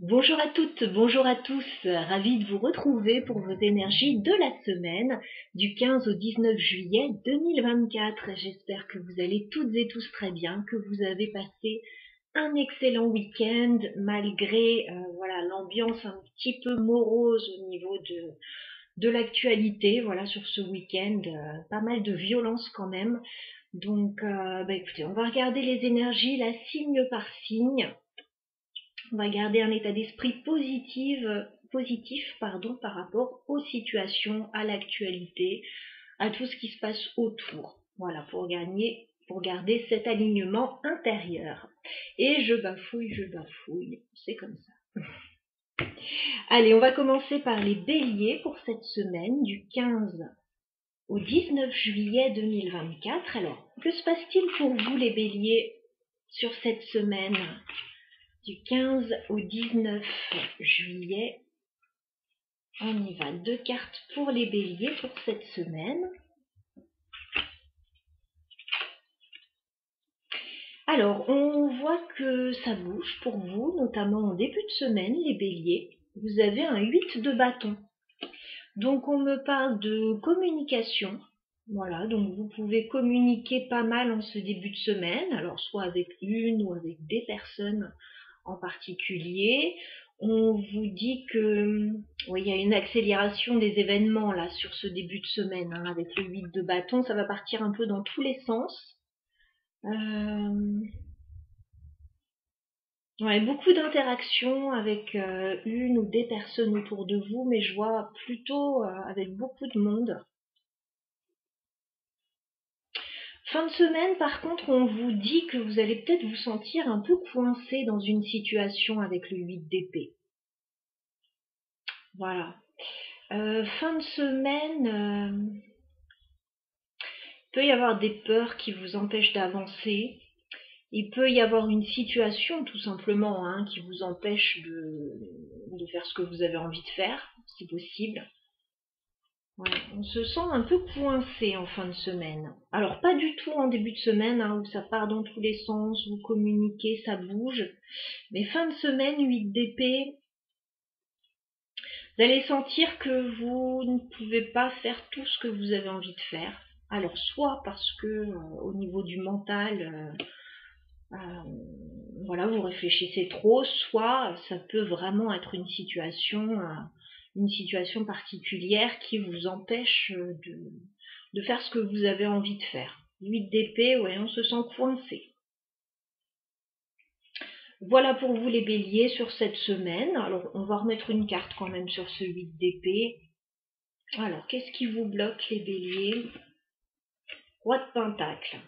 Bonjour à toutes, bonjour à tous, ravi de vous retrouver pour vos énergies de la semaine du 15 au 19 juillet 2024. J'espère que vous allez toutes et tous très bien, que vous avez passé un excellent week-end malgré l'ambiance un petit peu morose au niveau de l'actualité. Voilà, sur ce week-end, pas mal de violence quand même. Donc écoutez, on va regarder les énergies là signe par signe. On va garder un état d'esprit positif par rapport aux situations, à l'actualité, à tout ce qui se passe autour. Voilà, pour garder cet alignement intérieur. Et je bafouille, c'est comme ça. Allez, on va commencer par les béliers pour cette semaine du 15 au 19 juillet 2024. Alors, que se passe-t-il pour vous les béliers sur cette semaine du 15 au 19 juillet? On y va, 2 cartes pour les béliers pour cette semaine. Alors, on voit que ça bouge pour vous, notamment en début de semaine, les béliers. Vous avez un 8 de bâton. Donc, on me parle de communication. Voilà, donc vous pouvez communiquer pas mal en ce début de semaine, alors soit avec une ou avec des personnes en particulier. On vous dit que il y a une accélération des événements là sur ce début de semaine, hein, avec le 8 de bâton, ça va partir un peu dans tous les sens. Beaucoup d'interactions avec une ou des personnes autour de vous, mais je vois plutôt avec beaucoup de monde. Fin de semaine, par contre, on vous dit que vous allez peut-être vous sentir un peu coincé dans une situation avec le 8 d'épée. Voilà. Fin de semaine, il peut y avoir des peurs qui vous empêchent d'avancer. Il peut y avoir une situation, tout simplement, hein, qui vous empêche de faire ce que vous avez envie de faire, si possible. Ouais, on se sent un peu coincé en fin de semaine. Alors, pas du tout en début de semaine, hein, où ça part dans tous les sens, vous communiquez, ça bouge. Mais fin de semaine, 8 d'épée, vous allez sentir que vous ne pouvez pas faire tout ce que vous avez envie de faire. Alors, soit parce que au niveau du mental, vous réfléchissez trop, soit ça peut vraiment être une situation particulière qui vous empêche de faire ce que vous avez envie de faire. 8 d'épée, ouais, on se sent coincé. Voilà pour vous les béliers sur cette semaine. Alors, on va remettre une carte quand même sur ce 8 d'épée. Alors, qu'est-ce qui vous bloque les béliers? Roi de pentacle.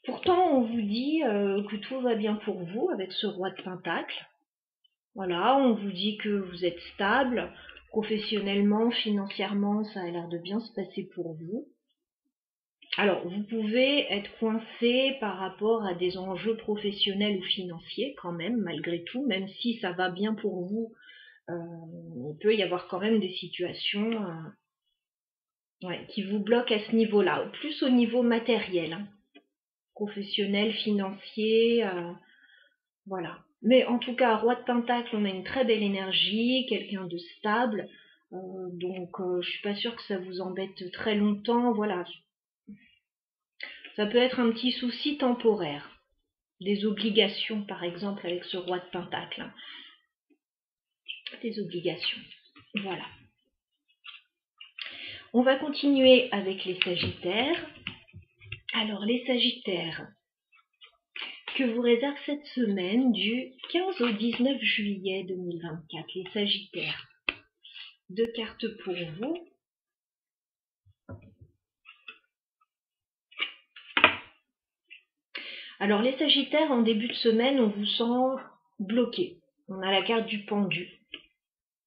Pourtant, on vous dit que tout va bien pour vous avec ce roi de pentacle. Voilà, on vous dit que vous êtes stable, professionnellement, financièrement, ça a l'air de bien se passer pour vous. Alors, vous pouvez être coincé par rapport à des enjeux professionnels ou financiers quand même, malgré tout, même si ça va bien pour vous, il peut y avoir quand même des situations qui vous bloquent à ce niveau-là, plus au niveau matériel, hein, professionnel, financier, voilà. Mais en tout cas, roi de pentacle, on a une très belle énergie, quelqu'un de stable, donc je suis pas sûre que ça vous embête très longtemps, voilà. Ça peut être un petit souci temporaire. Des obligations, par exemple, avec ce roi de pentacle. Hein. Des obligations. Voilà. On va continuer avec les sagittaires. Alors, les sagittaires, que vous réserve cette semaine du 15 au 19 juillet 2024. Les sagittaires. 2 cartes pour vous. Alors les sagittaires, en début de semaine, on vous sent bloqué. On a la carte du pendu.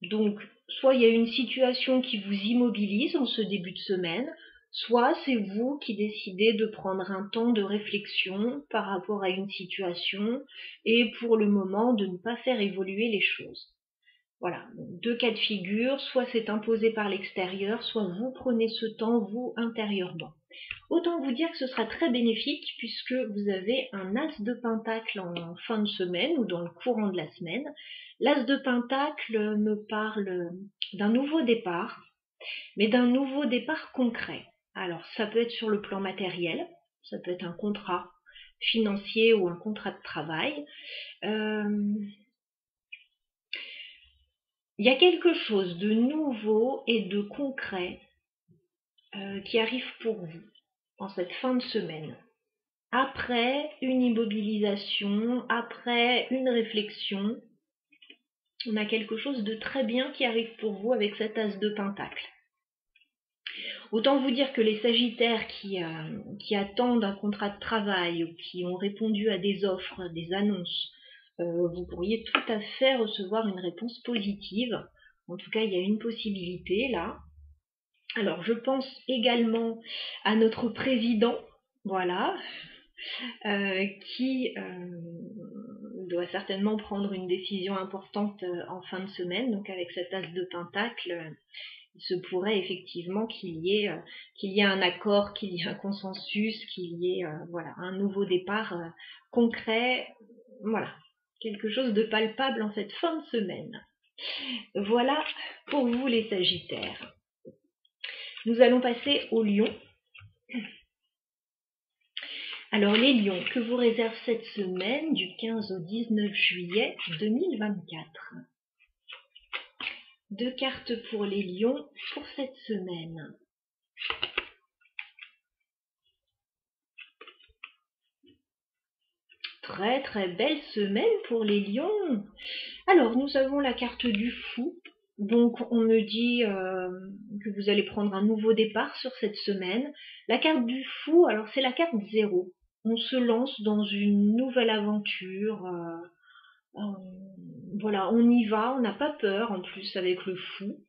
Donc, soit il y a une situation qui vous immobilise en ce début de semaine, soit c'est vous qui décidez de prendre un temps de réflexion par rapport à une situation et pour le moment de ne pas faire évoluer les choses. Voilà, donc 2 cas de figure, soit c'est imposé par l'extérieur, soit vous prenez ce temps vous intérieurement. Autant vous dire que ce sera très bénéfique puisque vous avez un as de pentacle en fin de semaine ou dans le courant de la semaine. L'as de pentacle me parle d'un nouveau départ, mais d'un nouveau départ concret. Alors ça peut être sur le plan matériel, ça peut être un contrat financier ou un contrat de travail. Il y a quelque chose de nouveau et de concret qui arrive pour vous en cette fin de semaine. Après une immobilisation, après une réflexion, on a quelque chose de très bien qui arrive pour vous avec cet as de pentacle. Autant vous dire que les sagittaires qui attendent un contrat de travail ou qui ont répondu à des offres, des annonces, vous pourriez tout à fait recevoir une réponse positive. En tout cas, il y a une possibilité là. Alors, je pense également à notre président, voilà, qui doit certainement prendre une décision importante en fin de semaine. Donc, avec cet as de pentacle, il se pourrait effectivement qu'il y ait un accord, qu'il y ait un consensus, qu'il y ait voilà, un nouveau départ concret, voilà, quelque chose de palpable en cette fin de semaine. Voilà pour vous les Sagittaires. Nous allons passer aux Lions. Alors les Lions, que vous réserve cette semaine du 15 au 19 juillet 2024 ? 2 cartes pour les Lions pour cette semaine. Très très belle semaine pour les Lions. Alors nous avons la carte du fou. Donc on me dit que vous allez prendre un nouveau départ sur cette semaine. La carte du fou, alors c'est la carte 0. On se lance dans une nouvelle aventure. Voilà, on y va, on n'a pas peur en plus avec le fou.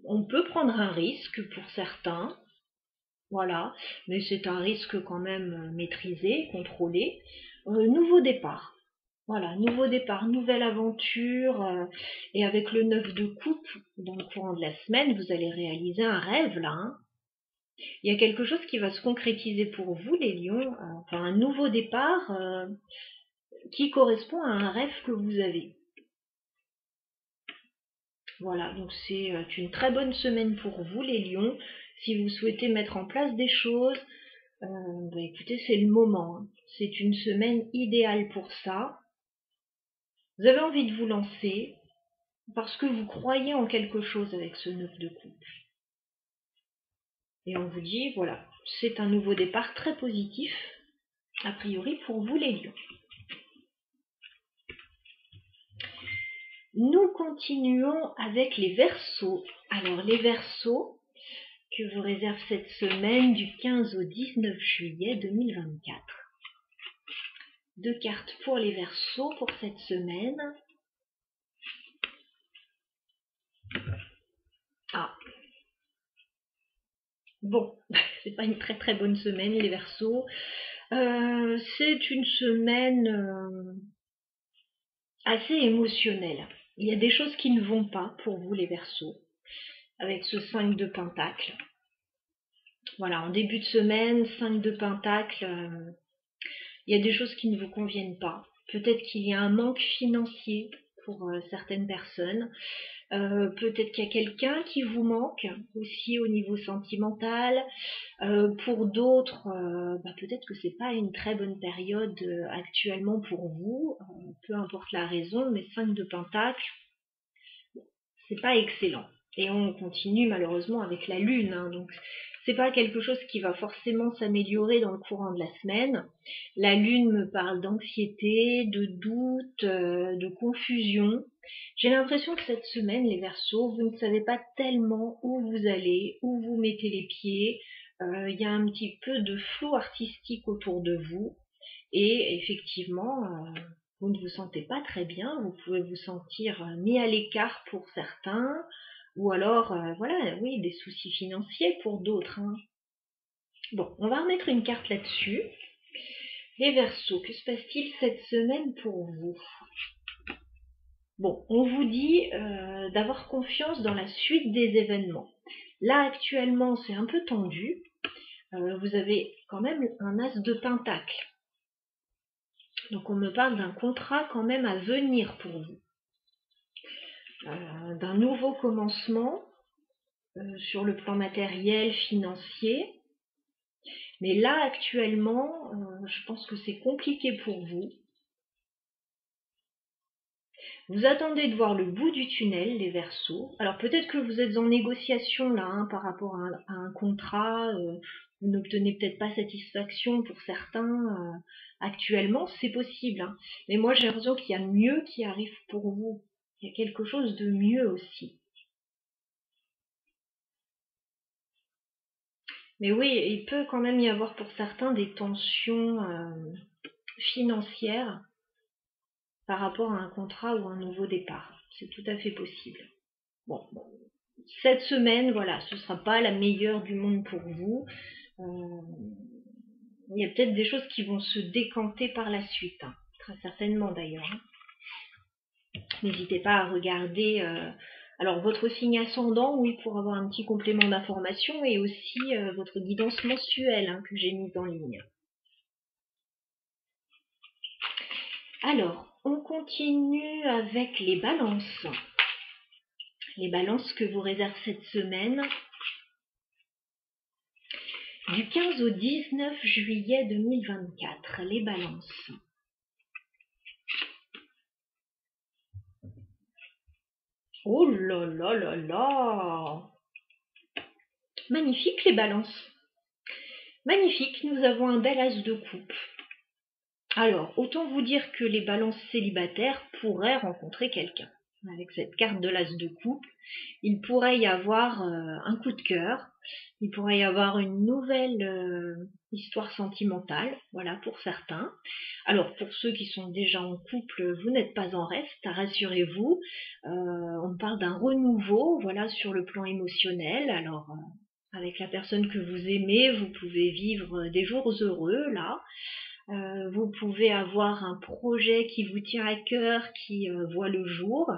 On peut prendre un risque pour certains. Voilà, mais c'est un risque quand même maîtrisé, contrôlé. Nouveau départ. Voilà, nouveau départ, nouvelle aventure. Et avec le 9 de coupe, dans le courant de la semaine, vous allez réaliser un rêve là. Hein. Il y a quelque chose qui va se concrétiser pour vous, les lions. Enfin, un nouveau départ qui correspond à un rêve que vous avez. Voilà, donc c'est une très bonne semaine pour vous, les lions. Si vous souhaitez mettre en place des choses, écoutez, c'est le moment. Hein. C'est une semaine idéale pour ça. Vous avez envie de vous lancer parce que vous croyez en quelque chose avec ce 9 de coupe. Et on vous dit, voilà, c'est un nouveau départ très positif, a priori pour vous les lions. Nous continuons avec les Verseaux. Alors les Verseaux, que vous réserve cette semaine du 15 au 19 juillet 2024. 2 cartes pour les Verseaux pour cette semaine. Ah. Bon, c'est pas une très très bonne semaine les Verseaux. C'est une semaine assez émotionnelle. Il y a des choses qui ne vont pas pour vous les Verseaux. Avec ce 5 de Pentacle. Voilà, en début de semaine, 5 de Pentacle, il y a des choses qui ne vous conviennent pas. Peut-être qu'il y a un manque financier pour certaines personnes. Peut-être qu'il y a quelqu'un qui vous manque aussi au niveau sentimental. Pour d'autres, peut-être que c'est pas une très bonne période actuellement pour vous. Peu importe la raison, mais 5 de Pentacle, c'est pas excellent. Et on continue malheureusement avec la lune, hein, donc c'est pas quelque chose qui va forcément s'améliorer dans le courant de la semaine. La lune me parle d'anxiété, de doute, de confusion. J'ai l'impression que cette semaine, les Verseaux, vous ne savez pas tellement où vous allez, où vous mettez les pieds. Il y a un petit peu de flou artistique autour de vous. Et effectivement, vous ne vous sentez pas très bien. Vous pouvez vous sentir mis à l'écart pour certains. Ou alors, voilà, oui, des soucis financiers pour d'autres. Hein. Bon, on va remettre une carte là-dessus. Les Verseaux, que se passe-t-il cette semaine pour vous ? Bon, on vous dit d'avoir confiance dans la suite des événements. Là, actuellement, c'est un peu tendu. Vous avez quand même un as de pentacle. Donc, on me parle d'un contrat quand même à venir pour vous. D'un nouveau commencement sur le plan matériel, financier. Mais là, actuellement, je pense que c'est compliqué pour vous. Vous attendez de voir le bout du tunnel, les Verseaux. Alors peut-être que vous êtes en négociation là par rapport à un contrat, vous n'obtenez peut-être pas satisfaction pour certains actuellement, c'est possible. Hein. Mais moi j'ai l'impression qu'il y a mieux qui arrive pour vous. Il y a quelque chose de mieux aussi. Mais oui, il peut quand même y avoir pour certains des tensions financières par rapport à un contrat ou un nouveau départ. C'est tout à fait possible. Bon, cette semaine, voilà, ce ne sera pas la meilleure du monde pour vous. Il y a peut-être des choses qui vont se décanter par la suite, hein, très certainement d'ailleurs. Hein. N'hésitez pas à regarder alors votre signe ascendant, oui, pour avoir un petit complément d'information, et aussi votre guidance mensuelle hein, que j'ai mise en ligne. Alors, on continue avec les balances. Les balances que vous réserve cette semaine. Du 15 au 19 juillet 2024, les balances. Oh là là là là! Magnifique les balances. Magnifique, nous avons un bel as de coupe. Alors, autant vous dire que les balances célibataires pourraient rencontrer quelqu'un. Avec cette carte de l'as de coupe, il pourrait y avoir un coup de cœur, il pourrait y avoir une nouvelle histoire sentimentale, voilà, pour certains. Alors, pour ceux qui sont déjà en couple, vous n'êtes pas en reste, rassurez-vous. On parle d'un renouveau, voilà, sur le plan émotionnel. Alors, avec la personne que vous aimez, vous pouvez vivre des jours heureux, là. Vous pouvez avoir un projet qui vous tient à cœur, qui voit le jour.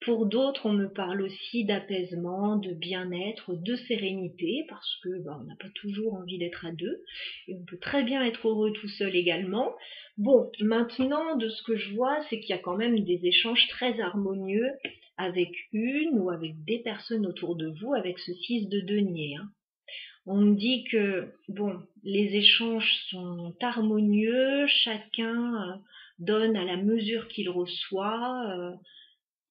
Pour d'autres, on me parle aussi d'apaisement, de bien-être, de sérénité, parce que on n'a pas toujours envie d'être à deux, et on peut très bien être heureux tout seul également. Bon, maintenant, de ce que je vois, c'est qu'il y a quand même des échanges très harmonieux avec une ou avec des personnes autour de vous, avec ce 6 de denier. Hein. On me dit que, bon, les échanges sont harmonieux, chacun donne à la mesure qu'il reçoit.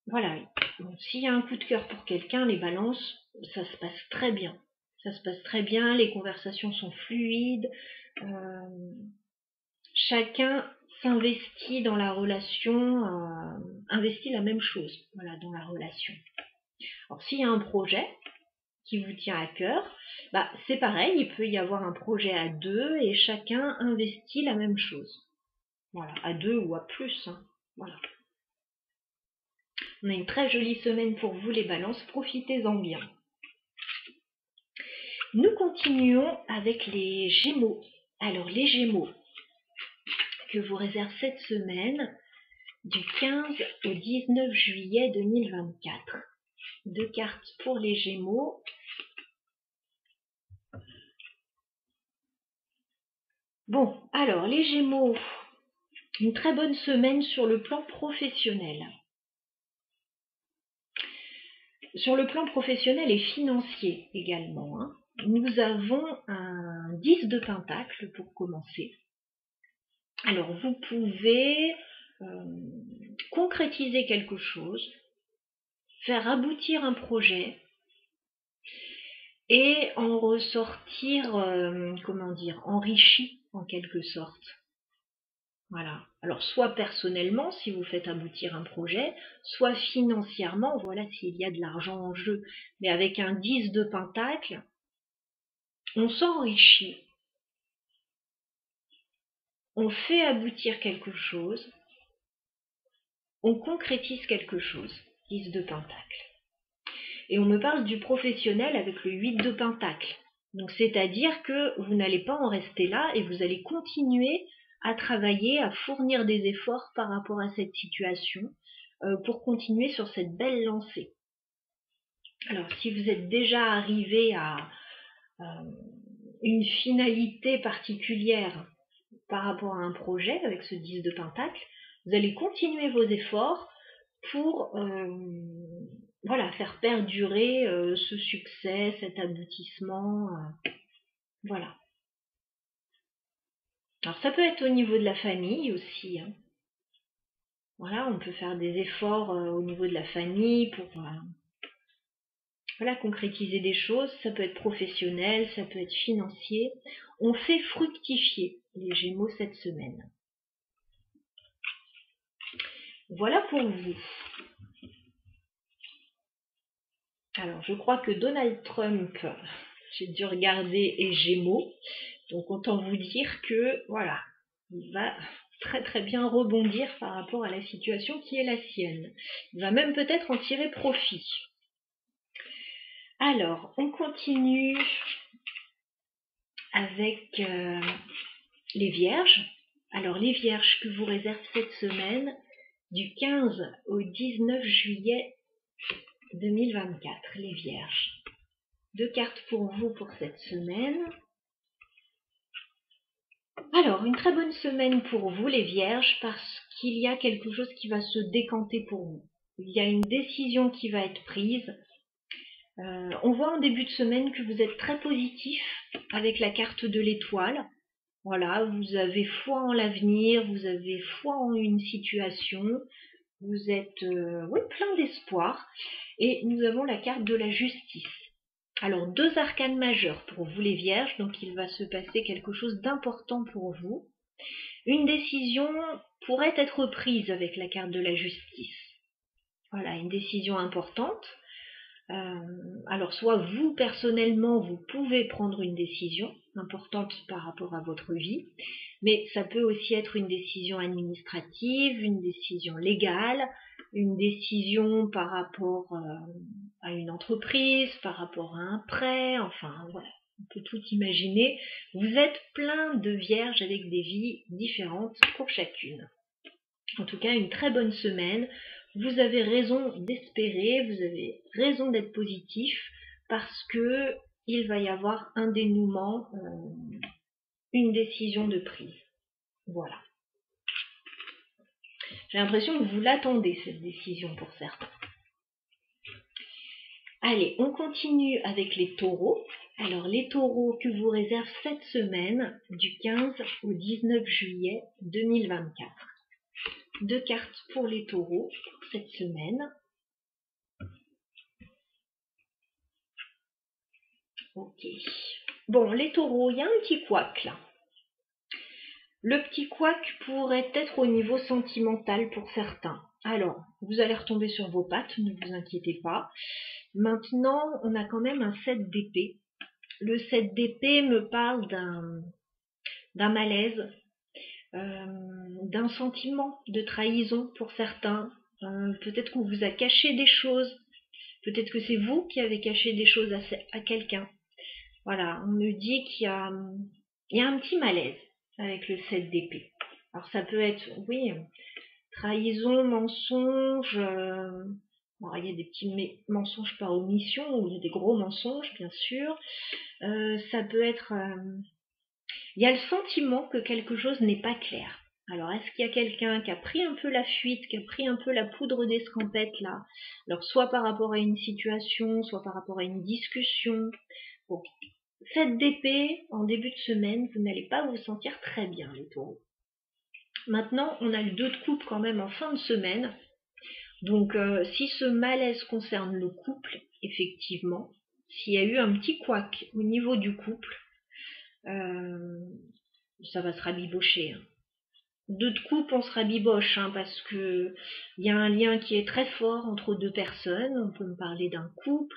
Voilà, donc, s'il y a un coup de cœur pour quelqu'un, les balances, ça se passe très bien. Ça se passe très bien, les conversations sont fluides, chacun s'investit dans la relation, investit la même chose, voilà, dans la relation. Alors s'il y a un projet qui vous tient à cœur, c'est pareil, il peut y avoir un projet à deux et chacun investit la même chose. Voilà, à deux ou à plus, hein, voilà. On a une très jolie semaine pour vous les balances, profitez-en bien. Nous continuons avec les Gémeaux. Alors les Gémeaux que vous réserve cette semaine du 15 au 19 juillet 2024. 2 cartes pour les Gémeaux. Bon, alors les Gémeaux, une très bonne semaine sur le plan professionnel. Sur le plan professionnel et financier également, hein, nous avons un 10 de pentacle pour commencer. Alors vous pouvez concrétiser quelque chose, faire aboutir un projet et en ressortir, enrichi en quelque sorte. Voilà. Alors soit personnellement si vous faites aboutir un projet, soit financièrement, voilà, s'il y a de l'argent en jeu. Mais avec un 10 de pentacle, on s'enrichit, on fait aboutir quelque chose, on concrétise quelque chose. 10 de pentacle. Et on me parle du professionnel avec le 8 de pentacle. Donc c'est-à-dire que vous n'allez pas en rester là et vous allez continuer à travailler, à fournir des efforts par rapport à cette situation pour continuer sur cette belle lancée. Alors, si vous êtes déjà arrivé à une finalité particulière par rapport à un projet avec ce 10 de Pentacle, vous allez continuer vos efforts pour voilà, faire perdurer ce succès, cet aboutissement. Voilà. Alors ça peut être au niveau de la famille aussi. Hein. Voilà, on peut faire des efforts au niveau de la famille pour voilà, concrétiser des choses. Ça peut être professionnel, ça peut être financier. On fait fructifier les Gémeaux cette semaine. Voilà pour vous. Alors, je crois que Donald Trump, j'ai dû regarder, est Gémeaux. Donc, autant vous dire que, voilà, il va très très bien rebondir par rapport à la situation qui est la sienne. Il va même peut-être en tirer profit. Alors, on continue avec les Vierges. Alors, les Vierges que vous réserve cette semaine, du 15 au 19 juillet 2024, les Vierges. 2 cartes pour vous pour cette semaine. Alors, une très bonne semaine pour vous, les Vierges, parce qu'il y a quelque chose qui va se décanter pour vous. Il y a une décision qui va être prise. On voit en début de semaine que vous êtes très positif avec la carte de l'étoile. Voilà, vous avez foi en l'avenir, vous avez foi en une situation, vous êtes oui, plein d'espoir. Et nous avons la carte de la justice. Alors, 2 arcanes majeures pour vous les Vierges, donc il va se passer quelque chose d'important pour vous. Une décision pourrait être prise avec la carte de la justice. Voilà, une décision importante. Alors, soit vous, personnellement, vous pouvez prendre une décision importante par rapport à votre vie, mais ça peut aussi être une décision administrative, une décision légale, une décision par rapport à une entreprise, par rapport à un prêt, enfin voilà, on peut tout imaginer. Vous êtes plein de vierges avec des vies différentes pour chacune. En tout cas, une très bonne semaine. Vous avez raison d'espérer, vous avez raison d'être positif parce que il va y avoir un dénouement, une décision de prise. Voilà. J'ai l'impression que vous l'attendez, cette décision pour certains. Allez, on continue avec les taureaux. Alors, les taureaux que vous réserve cette semaine, du 15 au 19 juillet 2024. 2 cartes pour les taureaux pour cette semaine. Ok. Bon, les taureaux, il y a un petit couac là. Le petit couac pourrait être au niveau sentimental pour certains. Alors, vous allez retomber sur vos pattes, ne vous inquiétez pas. Maintenant, on a quand même un 7 d'épée. Le 7 d'épée me parle d'un malaise, d'un sentiment de trahison pour certains. Peut-être qu'on vous a caché des choses. Peut-être que c'est vous qui avez caché des choses à quelqu'un. Voilà, on me dit qu'il y a un petit malaise avec le 7 d'épée. Alors ça peut être, oui, trahison, mensonge. Bon, il y a des petits mensonges par omission, ou il y a des gros mensonges, bien sûr. Ça peut être... il y a le sentiment que quelque chose n'est pas clair. Alors, est-ce qu'il y a quelqu'un qui a pris un peu la fuite, qui a pris un peu la poudre d'escampette là? Alors, soit par rapport à une situation, soit par rapport à une discussion. Bon, 7 d'épée, en début de semaine, vous n'allez pas vous sentir très bien, les taureaux. Maintenant, on a le 2 de coupe quand même en fin de semaine. Donc, si ce malaise concerne le couple, effectivement, s'il y a eu un petit couac au niveau du couple, ça va se rabibocher. Hein. 2 de coupe, on se rabiboche, hein, parce que il y a un lien qui est très fort entre 2 personnes. On peut me parler d'un couple,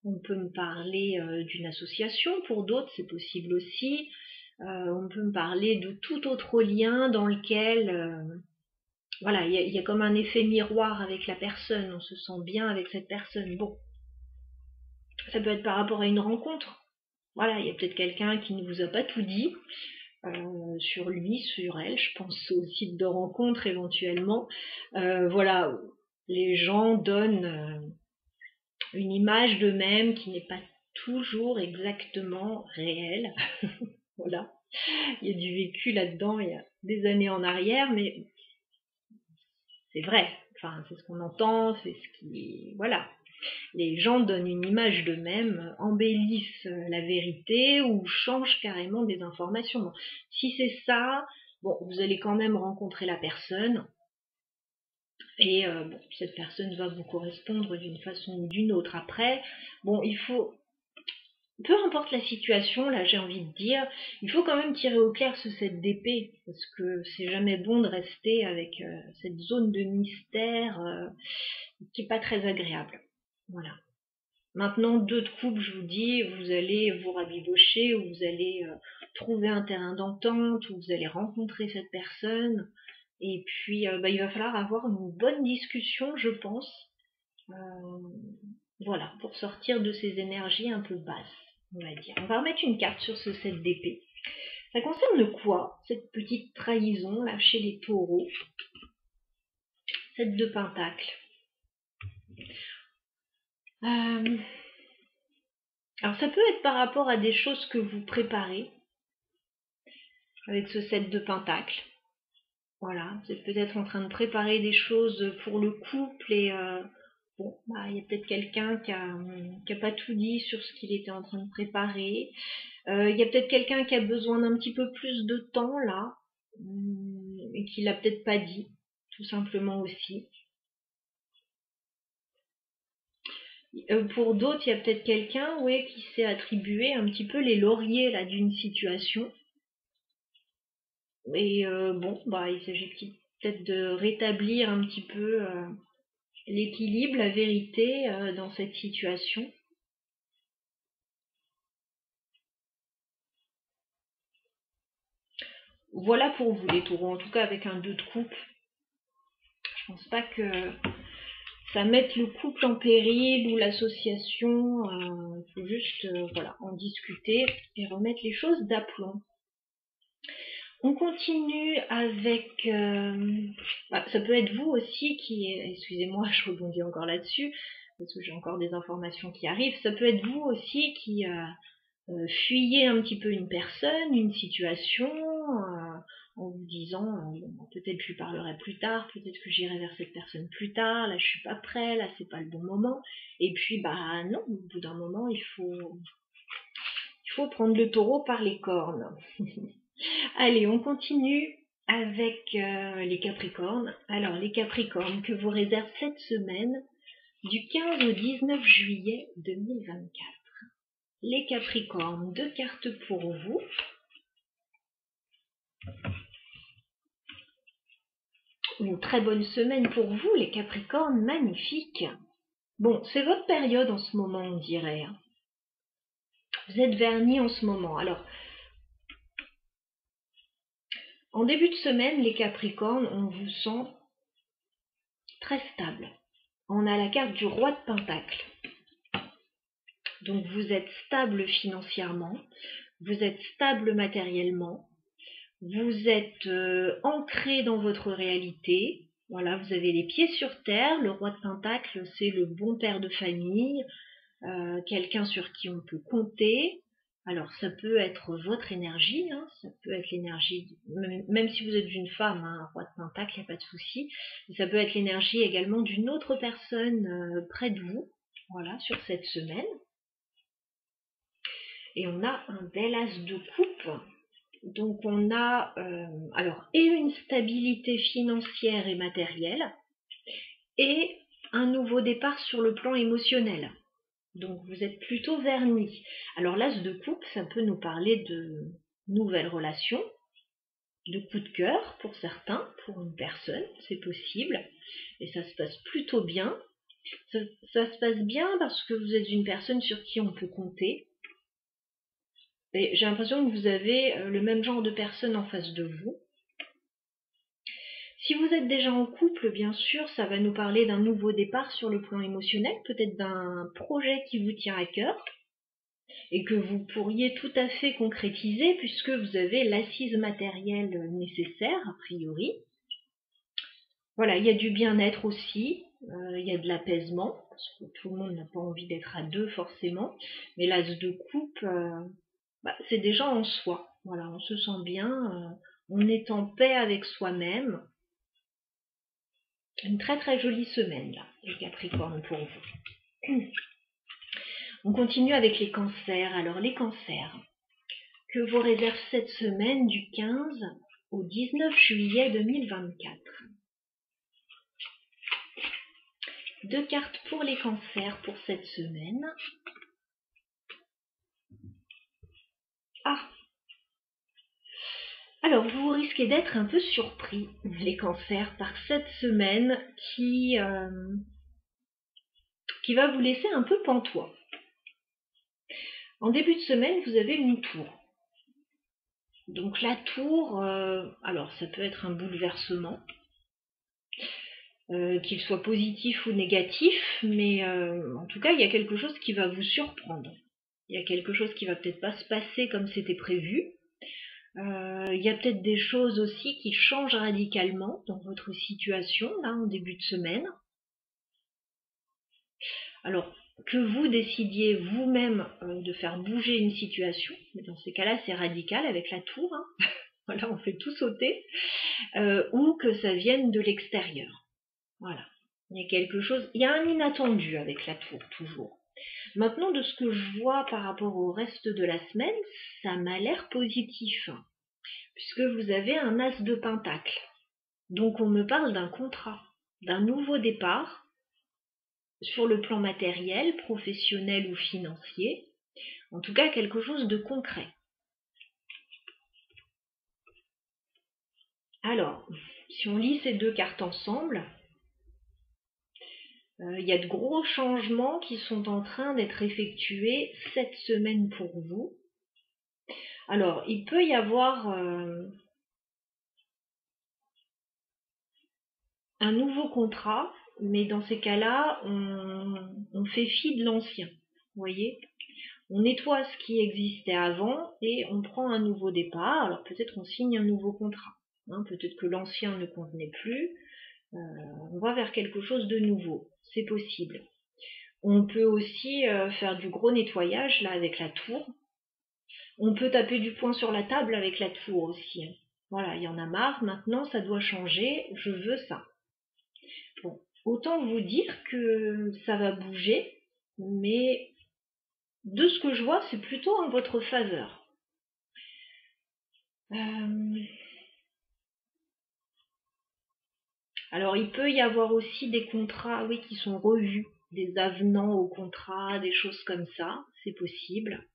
on peut me parler d'une association, pour d'autres c'est possible aussi. On peut me parler de tout autre lien dans lequel voilà, il y a comme un effet miroir avec la personne, on se sent bien avec cette personne. Bon, ça peut être par rapport à une rencontre. Voilà, il y a peut-être quelqu'un qui ne vous a pas tout dit sur lui, sur elle. Je pense au site de rencontre éventuellement. Voilà, les gens donnent une image d'eux-mêmes qui n'est pas toujours exactement réelle. Voilà. Il y a du vécu là-dedans, il y a des années en arrière, mais c'est vrai. Enfin, c'est ce qu'on entend, c'est ce qui... Voilà. Les gens donnent une image d'eux-mêmes, embellissent la vérité ou changent carrément des informations. Bon, si c'est ça, bon, vous allez quand même rencontrer la personne. Et bon, cette personne va vous correspondre d'une façon ou d'une autre. Après, bon, il faut... Peu importe la situation, là j'ai envie de dire, il faut quand même tirer au clair ce 7 d'épée, parce que c'est jamais bon de rester avec cette zone de mystère qui est pas très agréable. Voilà. Maintenant, 2 de coupe, je vous dis, vous allez vous rabibocher, ou vous allez trouver un terrain d'entente, ou vous allez rencontrer cette personne, et puis il va falloir avoir une bonne discussion, je pense, voilà, pour sortir de ces énergies un peu basses, on va dire. On va remettre une carte sur ce 7 d'épée. Ça concerne quoi, cette petite trahison là chez les taureaux? 7 de pentacle. Alors ça peut être par rapport à des choses que vous préparez avec ce 7 de pentacle. Voilà, vous êtes peut-être en train de préparer des choses pour le couple et bon, bah, il y a peut-être quelqu'un qui a pas tout dit sur ce qu'il était en train de préparer. Il y a peut-être quelqu'un qui a besoin d'un petit peu plus de temps là et qui l'a peut-être pas dit, tout simplement aussi. Pour d'autres, il y a peut-être quelqu'un qui s'est attribué un petit peu les lauriers là d'une situation. Et bon, bah il s'agit peut-être de rétablir un petit peu l'équilibre, la vérité dans cette situation. Voilà pour vous les taureaux, en tout cas avec un 2 de coupe. Je pense pas que ça mette le couple en péril ou l'association. Il faut juste voilà, en discuter et remettre les choses d'aplomb. On continue avec... ça peut être vous aussi qui... Excusez-moi, je rebondis encore là-dessus, parce que j'ai encore des informations qui arrivent. Ça peut être vous aussi qui fuyez un petit peu une personne, une situation, en vous disant peut-être je lui parlerai plus tard, peut-être que j'irai vers cette personne plus tard, là je suis pas prêt, là c'est pas le bon moment. Et puis bah non, au bout d'un moment il faut prendre le taureau par les cornes. Allez, on continue avec les Capricornes. Alors, les Capricornes que vous réserve cette semaine du 15 au 19 juillet 2024. Les Capricornes, 2 cartes pour vous. Une très bonne semaine pour vous, les Capricornes, magnifique. Bon, c'est votre période en ce moment, on dirait. Vous êtes vernis en ce moment. Alors, en début de semaine, les Capricornes, on vous sent très stable. On a la carte du roi de Pentacle. Donc vous êtes stable financièrement, vous êtes stable matériellement, vous êtes ancré dans votre réalité. Voilà, vous avez les pieds sur terre. Le roi de Pentacle, c'est le bon père de famille, quelqu'un sur qui on peut compter. Alors ça peut être votre énergie, ça peut être l'énergie, même si vous êtes une femme, un roi de Pentacle, il n'y a pas de souci. Ça peut être l'énergie également d'une autre personne près de vous, voilà, sur cette semaine. Et on a un bel as de coupe. Donc on a et une stabilité financière et matérielle et un nouveau départ sur le plan émotionnel. Donc vous êtes plutôt vernis. Alors l'as de coupe, ça peut nous parler de nouvelles relations, de coup de cœur pour certains, pour une personne, c'est possible. Et ça se passe plutôt bien. Ça se passe bien parce que vous êtes une personne sur qui on peut compter. Et j'ai l'impression que vous avez le même genre de personne en face de vous. Si vous êtes déjà en couple, bien sûr, ça va nous parler d'un nouveau départ sur le plan émotionnel, peut-être d'un projet qui vous tient à cœur et que vous pourriez tout à fait concrétiser puisque vous avez l'assise matérielle nécessaire, a priori. Voilà, il y a du bien-être aussi, il y a de l'apaisement, parce que tout le monde n'a pas envie d'être à deux forcément, mais l'as de coupe, c'est déjà en soi. Voilà, on se sent bien, on est en paix avec soi-même. Une très très jolie semaine là, les Capricornes pour vous. On continue avec les cancers. Alors les cancers, que vous réserve cette semaine du 15 au 19 juillet 2024. Deux cartes pour les cancers pour cette semaine. Ah, alors vous risquez d'être un peu surpris, les cancers, par cette semaine qui va vous laisser un peu pantois. En début de semaine, vous avez une tour. Donc la tour, alors ça peut être un bouleversement, qu'il soit positif ou négatif, mais en tout cas, il y a quelque chose qui va vous surprendre. Il y a quelque chose qui va peut-être pas se passer comme c'était prévu. Il y a peut-être des choses aussi qui changent radicalement dans votre situation, là, en début de semaine. Alors, que vous décidiez vous-même de faire bouger une situation, mais dans ces cas-là, c'est radical avec la tour, hein. Voilà, on fait tout sauter, ou que ça vienne de l'extérieur. Voilà, il y a quelque chose, il y a un inattendu avec la tour, toujours. Maintenant, de ce que je vois par rapport au reste de la semaine, ça m'a l'air positif, puisque vous avez un as de pentacle. Donc on me parle d'un contrat, d'un nouveau départ, sur le plan matériel, professionnel ou financier, en tout cas quelque chose de concret. Alors, si on lit ces deux cartes ensemble, il y a de gros changements qui sont en train d'être effectués cette semaine pour vous. Alors, il peut y avoir un nouveau contrat, mais dans ces cas-là, on fait fi de l'ancien. Vous voyez, on nettoie ce qui existait avant et on prend un nouveau départ. Alors peut-être on signe un nouveau contrat. Hein, peut-être que l'ancien ne convenait plus. On va vers quelque chose de nouveau. C'est possible. On peut aussi faire du gros nettoyage là avec la tour. On peut taper du poing sur la table avec la tour aussi. Voilà, il y en a marre. Maintenant, ça doit changer. Je veux ça. Bon, autant vous dire que ça va bouger, mais de ce que je vois, c'est plutôt en votre faveur. Alors, il peut y avoir aussi des contrats, oui, qui sont revus, des avenants aux contrats, des choses comme ça, c'est possible.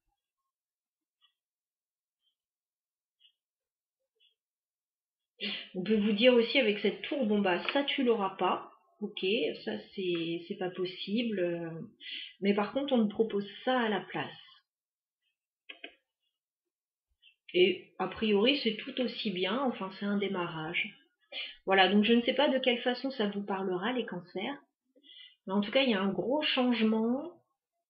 On peut vous dire aussi avec cette tour, bon bah ça tu l'auras pas, ok, ça c'est pas possible, mais par contre on te propose ça à la place. Et a priori c'est tout aussi bien, enfin c'est un démarrage. Voilà, donc je ne sais pas de quelle façon ça vous parlera les cancers, mais en tout cas il y a un gros changement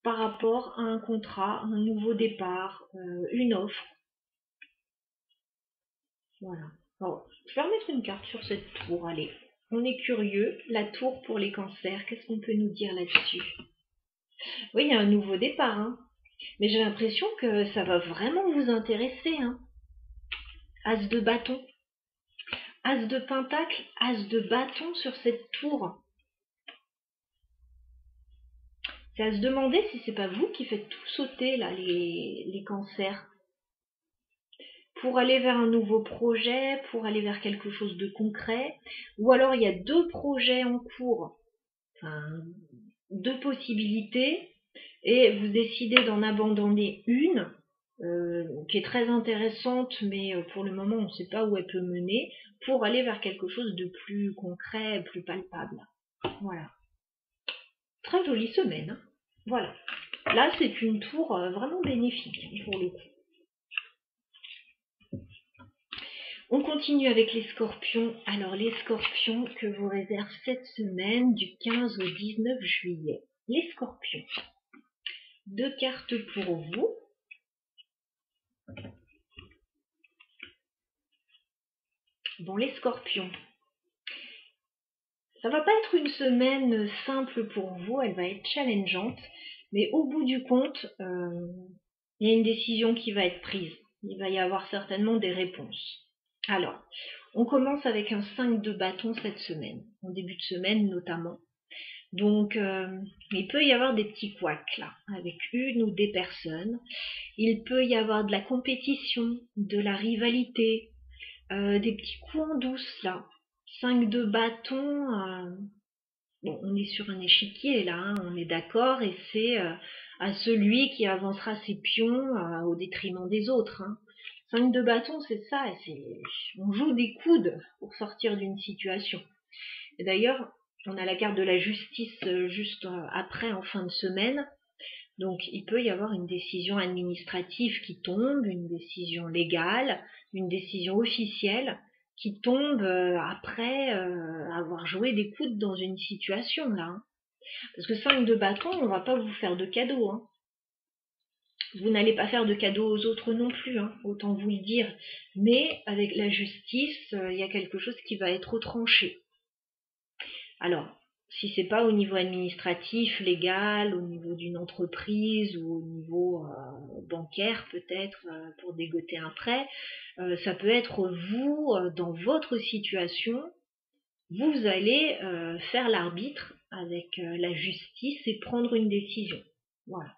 par rapport à un contrat, un nouveau départ, une offre. Voilà. Alors, je vais remettre une carte sur cette tour, allez. On est curieux, la tour pour les cancers, qu'est-ce qu'on peut nous dire là-dessus? Oui, il y a un nouveau départ, hein. Mais j'ai l'impression que ça va vraiment vous intéresser, hein. As de bâton. As de pentacle, as de bâton sur cette tour. C'est à se demander si c'est pas vous qui faites tout sauter, là, les cancers. Pour aller vers un nouveau projet, pour aller vers quelque chose de concret, ou alors il y a deux projets en cours, enfin, deux possibilités, et vous décidez d'en abandonner une, qui est très intéressante, mais pour le moment on ne sait pas où elle peut mener, pour aller vers quelque chose de plus concret, plus palpable. Voilà. Très jolie semaine. Hein. Voilà. Là c'est une tour vraiment bénéfique pour le coup. On continue avec les scorpions. Alors les scorpions que vous réserve cette semaine du 15 au 19 juillet. Les scorpions. Deux cartes pour vous. Bon, les scorpions. Ça va pas être une semaine simple pour vous, elle va être challengeante, mais au bout du compte, il y a une décision qui va être prise. Il va y avoir certainement des réponses. Alors, on commence avec un 5 de bâton cette semaine, en début de semaine notamment. Donc, il peut y avoir des petits couacs là, avec une ou des personnes. Il peut y avoir de la compétition, de la rivalité, des petits coups en douce là. 5 de bâton, bon, on est sur un échiquier là, hein, on est d'accord, et c'est à celui qui avancera ses pions au détriment des autres. Hein. 5 de bâton, c'est ça, on joue des coudes pour sortir d'une situation. Et d'ailleurs, on a la carte de la justice juste après, en fin de semaine. Donc, il peut y avoir une décision administrative qui tombe, une décision légale, une décision officielle qui tombe après avoir joué des coudes dans une situation, là. Hein. Parce que 5 de bâton, on va pas vous faire de cadeaux. Hein. Vous n'allez pas faire de cadeaux aux autres non plus, hein, autant vous le dire. Mais avec la justice, il y a quelque chose qui va être tranché. Alors, si c'est pas au niveau administratif, légal, au niveau d'une entreprise ou au niveau bancaire peut-être pour dégoter un prêt, ça peut être vous dans votre situation. Vous allez faire l'arbitre avec la justice et prendre une décision. Voilà.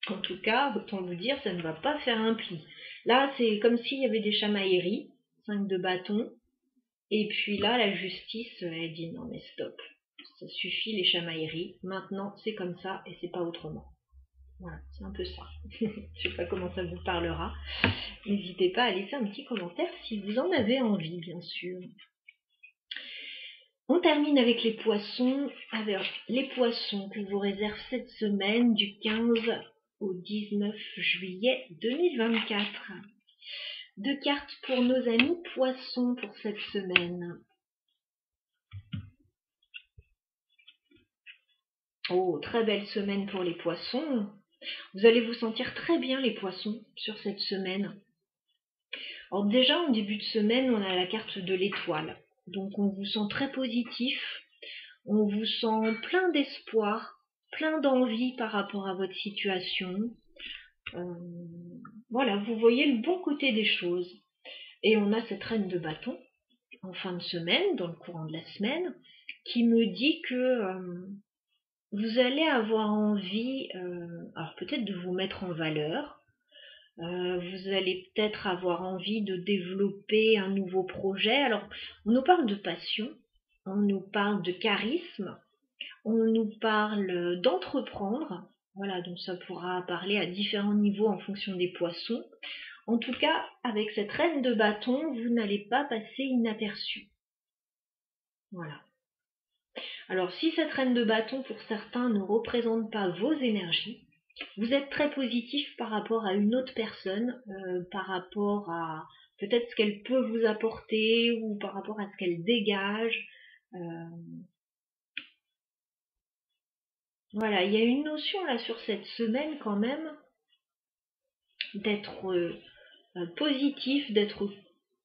En tout cas, autant vous dire, ça ne va pas faire un pli. Là, c'est comme s'il y avait des chamailleries, 5 de bâton. Et puis là, la justice, elle dit non mais stop, ça suffit les chamailleries, maintenant c'est comme ça et c'est pas autrement. Voilà, c'est un peu ça. Je sais pas comment ça vous parlera. N'hésitez pas à laisser un petit commentaire si vous en avez envie, bien sûr. On termine avec les poissons. Alors, les poissons que vous réserve cette semaine du 15 au 19 juillet 2024. 2 cartes pour nos amis poissons pour cette semaine. Oh, très belle semaine pour les poissons. Vous allez vous sentir très bien les poissons sur cette semaine. Alors déjà, en début de semaine, on a la carte de l'étoile. Donc on vous sent très positif, on vous sent plein d'espoir, plein d'envie par rapport à votre situation. Voilà, vous voyez le bon côté des choses. Et on a cette reine de bâton en fin de semaine, dans le courant de la semaine, qui me dit que vous allez avoir envie, alors peut-être de vous mettre en valeur, vous allez peut-être avoir envie de développer un nouveau projet. Alors, on nous parle de passion, on nous parle de charisme, on nous parle d'entreprendre. Voilà, donc ça pourra parler à différents niveaux en fonction des poissons. En tout cas, avec cette reine de bâton, vous n'allez pas passer inaperçu. Voilà. Alors, si cette reine de bâton, pour certains, ne représente pas vos énergies, vous êtes très positif par rapport à une autre personne, par rapport à peut-être ce qu'elle peut vous apporter ou par rapport à ce qu'elle dégage. Voilà, il y a une notion là sur cette semaine quand même d'être positif, d'être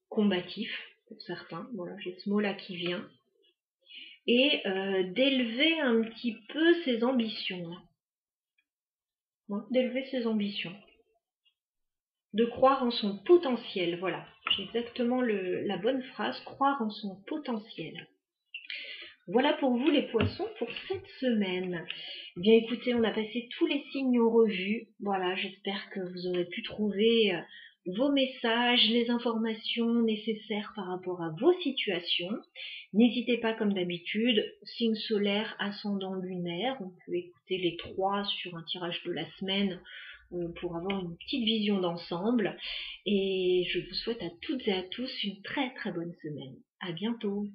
combatif pour certains. Voilà, j'ai ce mot-là qui vient. Et d'élever un petit peu ses ambitions. D'élever ses ambitions. De croire en son potentiel, voilà. J'ai exactement la bonne phrase, croire en son potentiel. Voilà pour vous les poissons pour cette semaine. Eh bien écoutez, on a passé tous les signes en revue. Voilà, j'espère que vous aurez pu trouver vos messages, les informations nécessaires par rapport à vos situations. N'hésitez pas comme d'habitude, signe solaire, ascendant lunaire. On peut écouter les 3 sur un tirage de la semaine pour avoir une petite vision d'ensemble. Et je vous souhaite à toutes et à tous une très très bonne semaine. À bientôt.